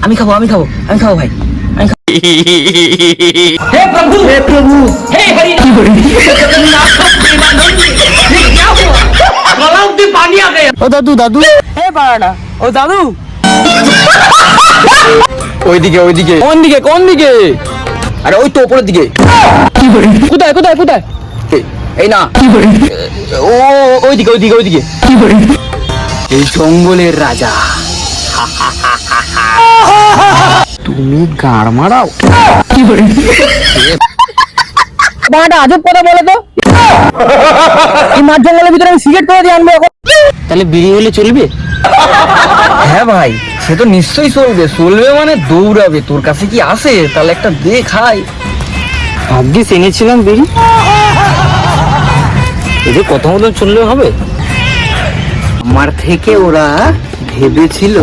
আমি খাবো ভাই, আমি খাবো। हे प्रभु हे हरि क्या हुआ गला में पानी आ गया। ও দাদু দাদু, हे बाड़ा ओ दादू ওইদিকে কোন দিকে আরে ওই তো উপরের দিকে। কোথায় এই না, ও ওইদিকে এই জঙ্গলের রাজা। তুমি গাড় মারাও। বাড়াটা আজব কথা বলে তো, এই মাঠ জঙ্গলের ভিতরে আমি সিগারেট করে দিয়ে আনবো এখন। তাহলে বিড়ি হলে চলবে? হ্যাঁ ভাই, সে তো নিশ্চয়ই চলবে মানে দৌড়াবে। তোর কাছে কি আছে? তাহলে একটা দে খাই। ভাগ্যিস এনেছিলাম বিড়ি, এদের কথা মতন চললে হবে। আমার থেকে ওরা ভেবেছিল